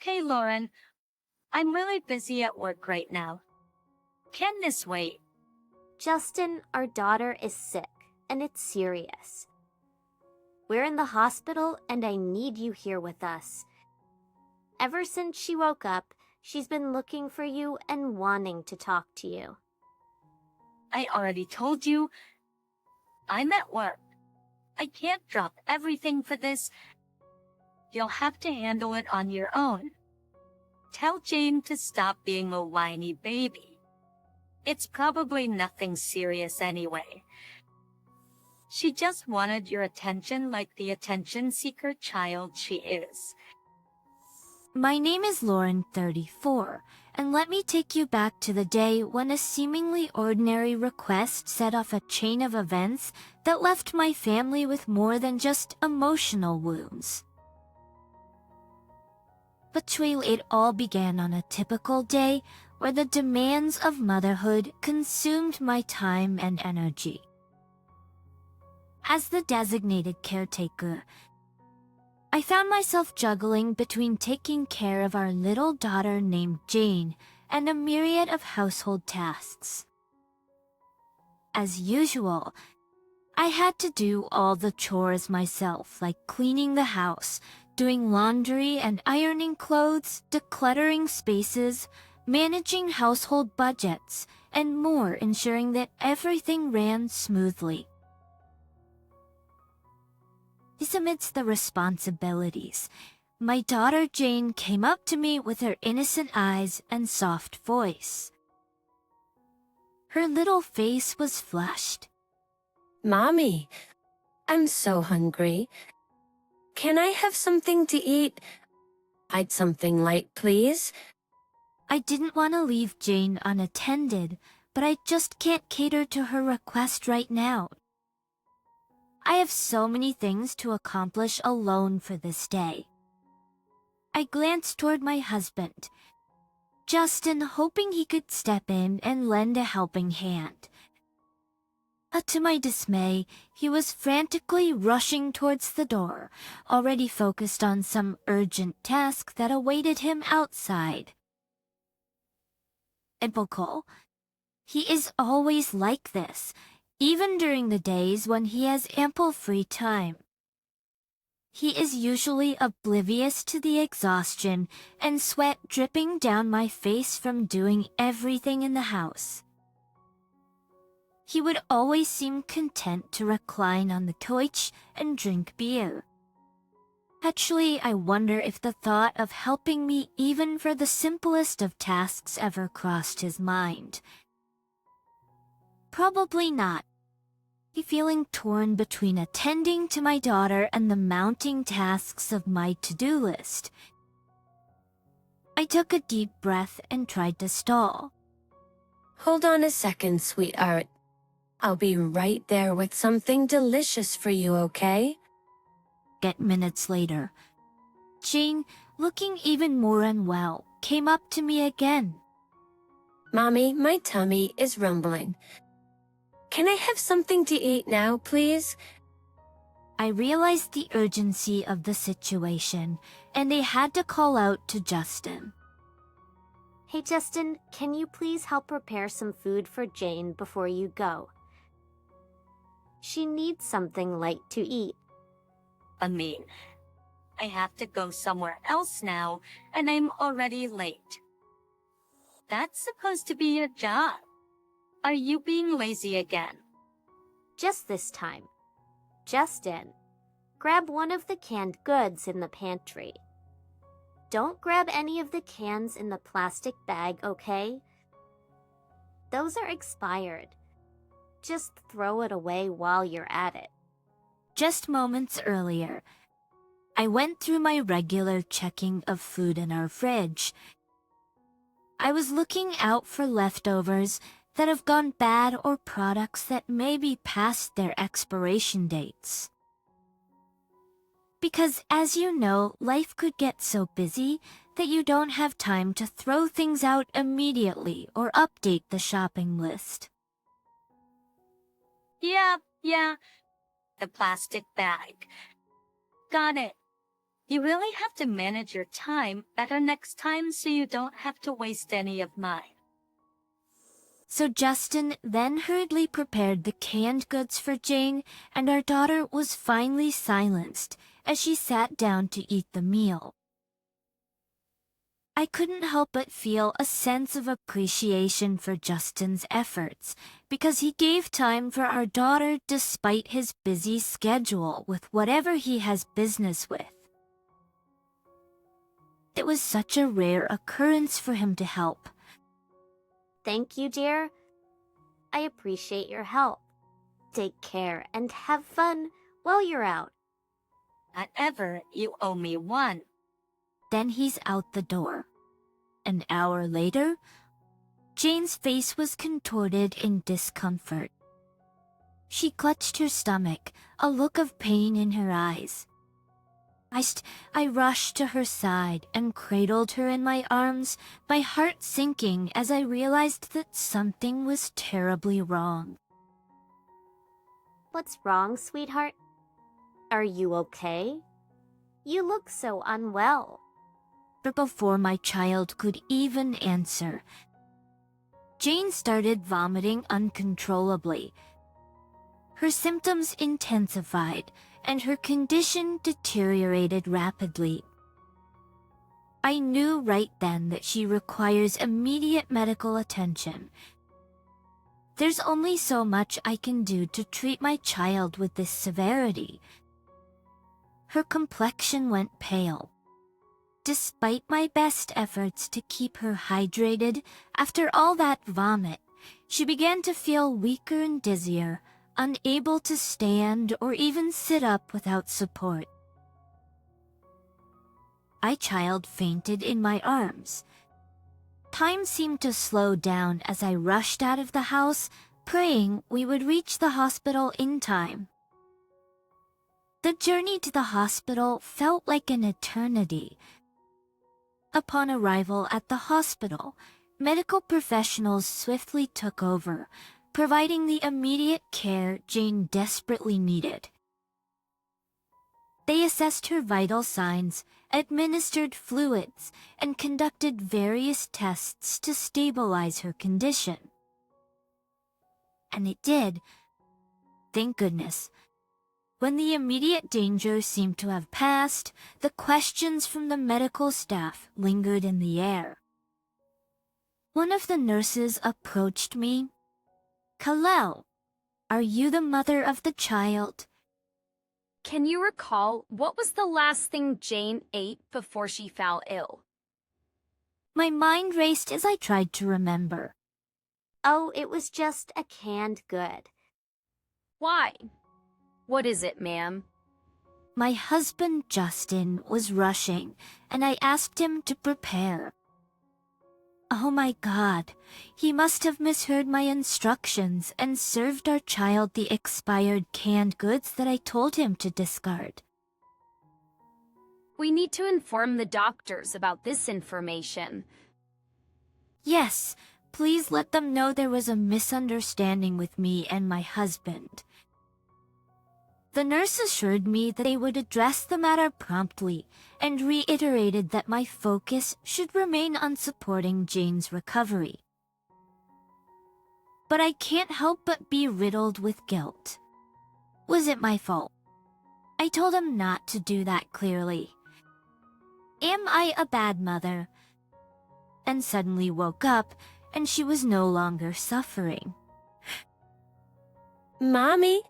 Hey, Lauren, I'm really busy at work right now. Can this wait? Justin, our daughter is sick, and it's serious. We're in the hospital, and I need you here with us. Ever since she woke up, she's been looking for you and wanting to talk to you. I already told you. I'm at work. I can't drop everything for this. You'll have to handle it on your own. Tell Jane to stop being a whiny baby. It's probably nothing serious anyway. She just wanted your attention like the attention-seeker child she is. My name is Lauren, 34, and let me take you back to the day when a seemingly ordinary request set off a chain of events that left my family with more than just emotional wounds. But it all began on a typical day where the demands of motherhood consumed my time and energy. As the designated caretaker, I found myself juggling between taking care of our little daughter named Jane and a myriad of household tasks. As usual, I had to do all the chores myself, like cleaning the house, doing laundry and ironing clothes, decluttering spaces, managing household budgets, and more, ensuring that everything ran smoothly. Amidst the responsibilities, my daughter Jane came up to me with her innocent eyes and soft voice. Her little face was flushed. Mommy, I'm so hungry. Can I have something to eat? I'd something light, please. I didn't want to leave Jane unattended, but I just can't cater to her request right now. I have so many things to accomplish alone for this day. I glanced toward my husband, Justin, hoping he could step in and lend a helping hand. But to my dismay, he was frantically rushing towards the door, already focused on some urgent task that awaited him outside. Typical. He is always like this, even during the days when he has ample free time. He is usually oblivious to the exhaustion and sweat dripping down my face from doing everything in the house. He would always seem content to recline on the couch and drink beer. Actually, I wonder if the thought of helping me even for the simplest of tasks ever crossed his mind. Probably not. Feeling torn between attending to my daughter and the mounting tasks of my to-do list. I took a deep breath and tried to stall. Hold on a second, sweetheart. I'll be right there with something delicious for you, okay? Minutes later, Jane, looking even more unwell, came up to me again. Mommy, my tummy is rumbling. Can I have something to eat now, please? I realized the urgency of the situation, and I had to call out to Justin. Hey Justin, can you please help prepare some food for Jane before you go? She needs something light to eat. I have to go somewhere else now, and I'm already late. That's supposed to be your job. Are you being lazy again? Just this time. Justin, grab one of the canned goods in the pantry. Don't grab any of the cans in the plastic bag, okay? Those are expired. Just throw it away while you're at it. Just moments earlier, I went through my regular checking of food in our fridge. I was looking out for leftovers that have gone bad or products that may be past their expiration dates. Because as you know, life could get so busy that you don't have time to throw things out immediately or update the shopping list. Yeah, the plastic bag. Got it. You really have to manage your time better next time so you don't have to waste any of mine. So Justin then hurriedly prepared the canned goods for Jane, and our daughter was finally silenced as she sat down to eat the meal. I couldn't help but feel a sense of appreciation for Justin's efforts because he gave time for our daughter despite his busy schedule with whatever he has business with. It was such a rare occurrence for him to help. Thank you, dear. I appreciate your help. Take care and have fun while you're out. Not ever, you owe me one. Then he's out the door. An hour later, Jane's face was contorted in discomfort. She clutched her stomach, a look of pain in her eyes. I rushed to her side and cradled her in my arms, my heart sinking as I realized that something was terribly wrong. What's wrong, sweetheart? Are you okay? You look so unwell. But before my child could even answer, Jane started vomiting uncontrollably. Her symptoms intensified, and her condition deteriorated rapidly. I knew right then that she requires immediate medical attention. There's only so much I can do to treat my child with this severity. Her complexion went pale. Despite my best efforts to keep her hydrated, after all that vomit, she began to feel weaker and dizzier, unable to stand or even sit up without support. My child fainted in my arms. Time seemed to slow down as I rushed out of the house, praying we would reach the hospital in time. The journey to the hospital felt like an eternity. Upon arrival at the hospital, medical professionals swiftly took over, providing the immediate care Jane desperately needed. They assessed her vital signs, administered fluids, and conducted various tests to stabilize her condition. And it did. Thank goodness. When the immediate danger seemed to have passed, the questions from the medical staff lingered in the air. One of the nurses approached me. "Kalel, are you the mother of the child?" Can you recall what was the last thing Jane ate before she fell ill? My mind raced as I tried to remember. Oh, it was just a canned good. Why? What is it, ma'am? My husband, Justin, was rushing, and I asked him to prepare. Oh my God, he must have misheard my instructions and served our child the expired canned goods that I told him to discard. We need to inform the doctors about this information. Yes, please let them know there was a misunderstanding with me and my husband. The nurse assured me that they would address the matter promptly and reiterated that my focus should remain on supporting Jane's recovery. But I can't help but be riddled with guilt. Was it my fault? I told him not to do that clearly. Am I a bad mother? And suddenly woke up, and she was no longer suffering. Mommy?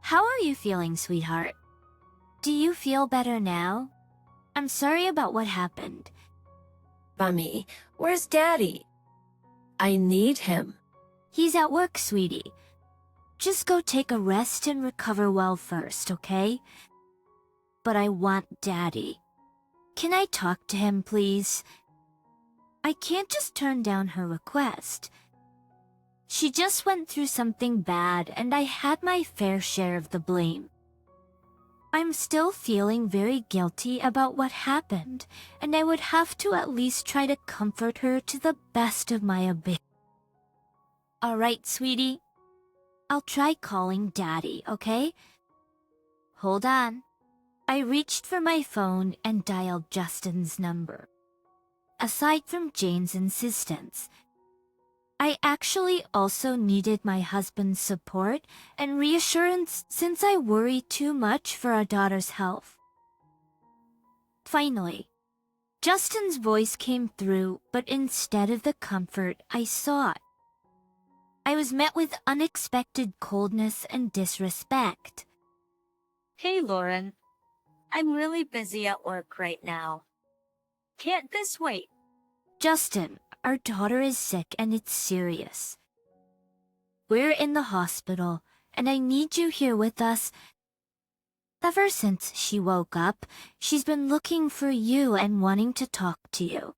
How are you feeling, sweetheart? Do you feel better now? I'm sorry about what happened. Mommy, where's Daddy? I need him. He's at work, sweetie. Just go take a rest and recover well first, okay? But I want Daddy. Can I talk to him, please? I can't just turn down her request. She just went through something bad, and I had my fair share of the blame. I'm still feeling very guilty about what happened, and I would have to at least try to comfort her to the best of my ability. All right, sweetie. I'll try calling Daddy, okay? Hold on. I reached for my phone and dialed Justin's number. Aside from Jane's insistence, I actually also needed my husband's support and reassurance since I worry too much for our daughter's health. Finally, Justin's voice came through, but instead of the comfort I sought, I was met with unexpected coldness and disrespect. Hey, Lauren. I'm really busy at work right now. Can't this wait? Justin, our daughter is sick and it's serious. We're in the hospital, and I need you here with us. Ever since she woke up, she's been looking for you and wanting to talk to you.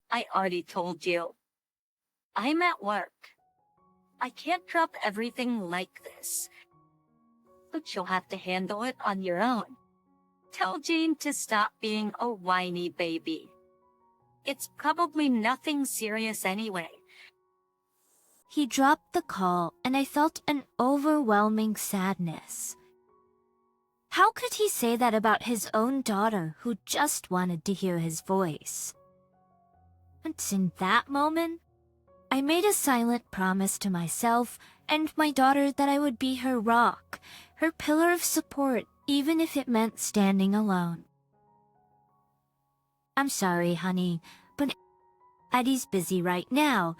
I already told you. I'm at work. I can't drop everything like this. But you'll have to handle it on your own. Tell Jane to stop being a whiny baby. It's probably nothing serious anyway. He dropped the call, and I felt an overwhelming sadness. How could he say that about his own daughter who just wanted to hear his voice? And in that moment, I made a silent promise to myself and my daughter that I would be her rock, her pillar of support, even if it meant standing alone. I'm sorry, honey, but Eddie's busy right now.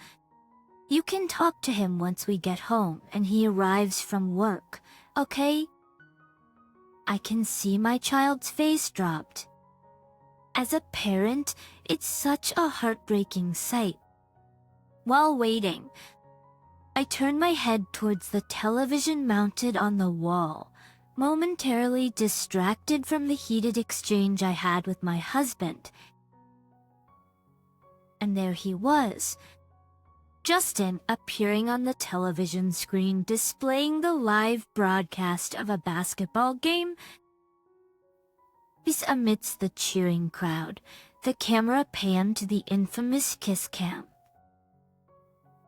You can talk to him once we get home and he arrives from work, okay? I can see my child's face dropped. As a parent, it's such a heartbreaking sight. While waiting, I turned my head towards the television mounted on the wall, momentarily distracted from the heated exchange I had with my husband. And there he was, Justin appearing on the television screen displaying the live broadcast of a basketball game. Amidst the cheering crowd, the camera panned to the infamous kiss cam.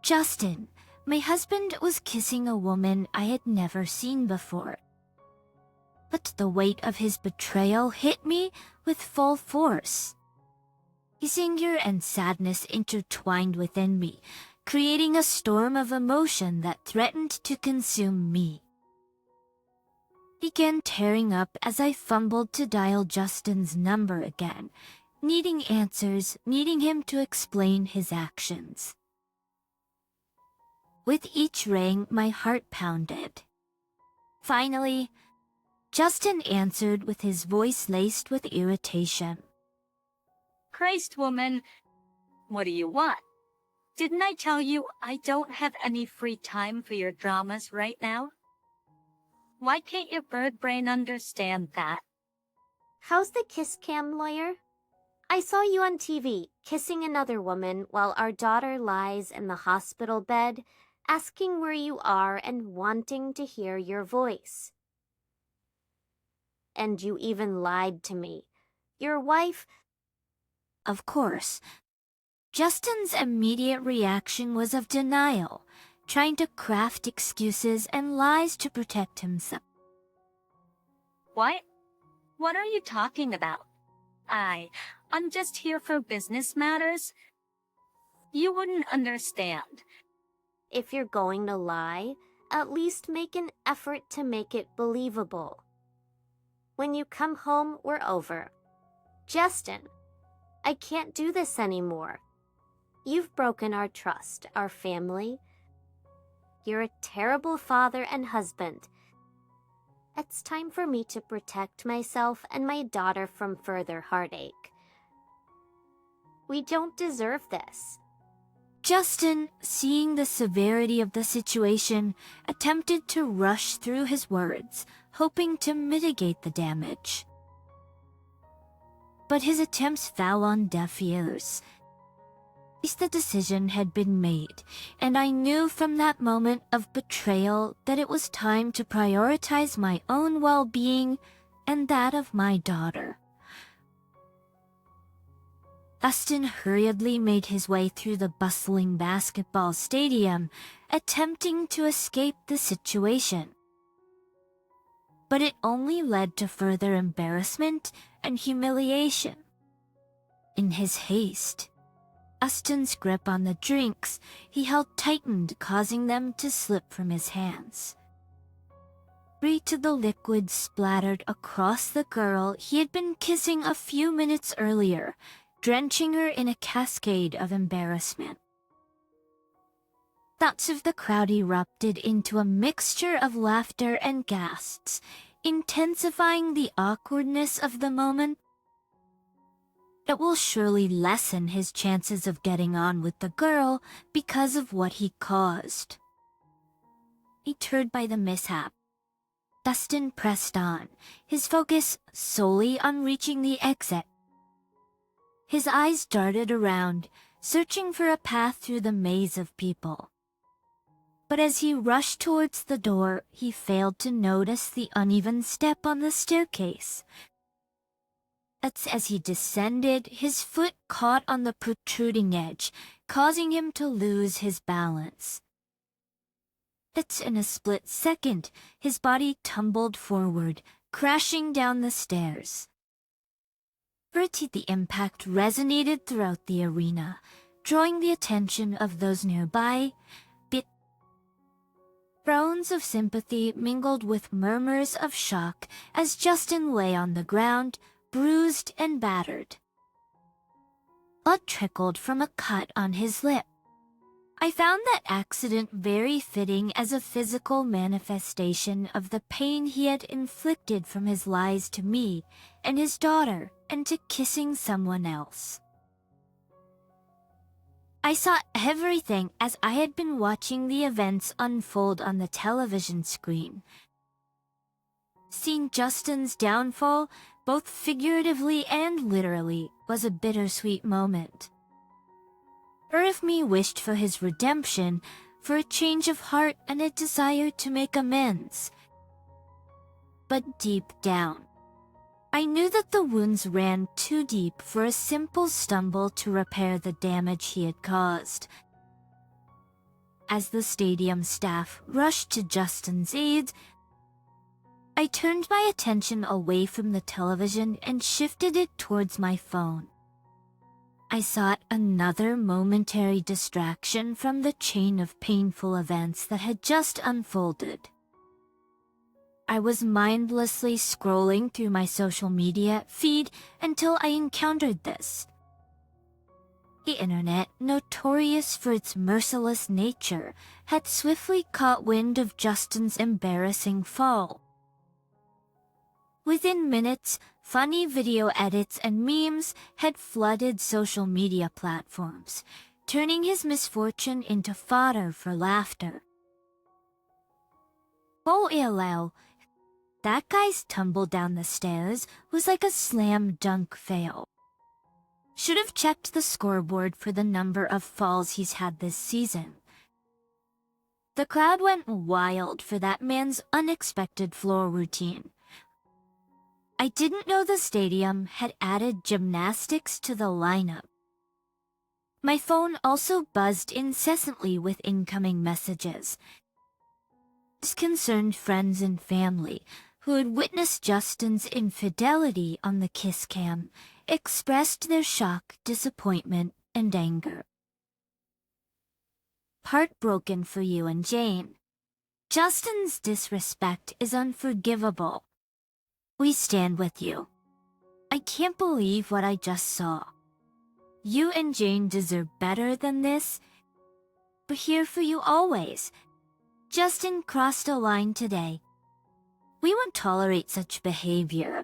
Justin, my husband, was kissing a woman I had never seen before. But the weight of his betrayal hit me with full force. His anger and sadness intertwined within me, creating a storm of emotion that threatened to consume me. Began tearing up as I fumbled to dial Justin's number again, needing answers, needing him to explain his actions. With each ring, my heart pounded. Finally, Justin answered with his voice laced with irritation. Christ, woman, what do you want? Didn't I tell you I don't have any free time for your dramas right now? Why can't your bird brain understand that? How's the kiss cam, lawyer? I saw you on TV kissing another woman while our daughter lies in the hospital bed, asking where you are and wanting to hear your voice. And you even lied to me. Your wife... Of course. Justin's immediate reaction was of denial, trying to craft excuses and lies to protect himself. What? What are you talking about? I'm just here for business matters. You wouldn't understand. If you're going to lie, at least make an effort to make it believable. When you come home, we're over. Justin, I can't do this anymore. You've broken our trust, our family. You're a terrible father and husband. It's time for me to protect myself and my daughter from further heartache. We don't deserve this. Justin, seeing the severity of the situation, attempted to rush through his words, hoping to mitigate the damage. But his attempts fell on deaf ears. The decision had been made, and I knew from that moment of betrayal that it was time to prioritize my own well-being and that of my daughter. Justin hurriedly made his way through the bustling basketball stadium, attempting to escape the situation. but it only led to further embarrassment and humiliation. In his haste, Justin's grip on the drinks he held tightened, causing them to slip from his hands. To the liquid splattered across the girl he had been kissing a few minutes earlier, drenching her in a cascade of embarrassment. Thoughts of the crowd erupted into a mixture of laughter and gasps, intensifying the awkwardness of the moment. It will surely lessen his chances of getting on with the girl because of what he caused. Deterred by the mishap, Dustin pressed on, his focus solely on reaching the exit. His eyes darted around, searching for a path through the maze of people. But as he rushed towards the door, he failed to notice the uneven step on the staircase. As he descended, his foot caught on the protruding edge, causing him to lose his balance. In a split second, his body tumbled forward, crashing down the stairs. The impact resonated throughout the arena, drawing the attention of those nearby. Groans of sympathy mingled with murmurs of shock as Justin lay on the ground, bruised and battered. Blood trickled from a cut on his lip. I found that accident very fitting as a physical manifestation of the pain he had inflicted from his lies to me and his daughter and to kissing someone else. I saw everything as I had been watching the events unfold on the television screen. Seeing Justin's downfall, both figuratively and literally, was a bittersweet moment. Part of me wished for his redemption, for a change of heart and a desire to make amends. But deep down, I knew that the wounds ran too deep for a simple stumble to repair the damage he had caused. As the stadium staff rushed to Justin's aid, I turned my attention away from the television and shifted it towards my phone. I sought another momentary distraction from the chain of painful events that had just unfolded. I was mindlessly scrolling through my social media feed until I encountered this. The internet, notorious for its merciless nature, had swiftly caught wind of Justin's embarrassing fall. Within minutes, funny video edits and memes had flooded social media platforms, turning his misfortune into fodder for laughter. Oh, LL, that guy's tumble down the stairs was like a slam dunk fail. Should have checked the scoreboard for the number of falls he's had this season. The crowd went wild for that man's unexpected floor routine. I didn't know the stadium had added gymnastics to the lineup. My phone also buzzed incessantly with incoming messages. Concerned friends and family who had witnessed Justin's infidelity on the kiss cam expressed their shock, disappointment, and anger. Heartbroken for you and Jane. Justin's disrespect is unforgivable. We stand with you. I can't believe what I just saw. You and Jane deserve better than this. We're here for you always. Justin crossed a line today. We won't tolerate such behavior.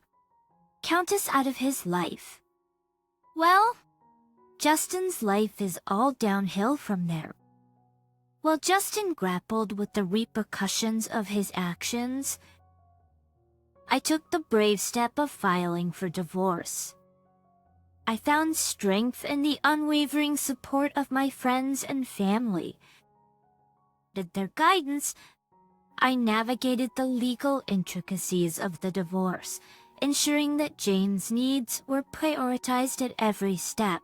Count us out of his life. Well, Justin's life is all downhill from there. While Justin grappled with the repercussions of his actions, I took the brave step of filing for divorce. I found strength in the unwavering support of my friends and family. With their guidance, I navigated the legal intricacies of the divorce, ensuring that Jane's needs were prioritized at every step.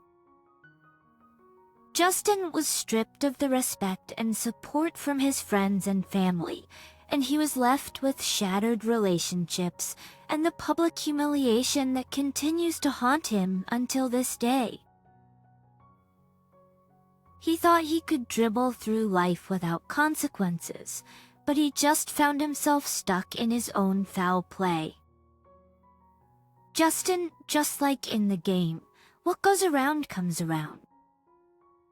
Justin was stripped of the respect and support from his friends and family, and he was left with shattered relationships and the public humiliation that continues to haunt him until this day. He thought he could dribble through life without consequences, but he just found himself stuck in his own foul play. Justin, just like in the game, what goes around comes around.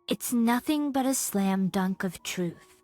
It's nothing but a slam dunk of truth.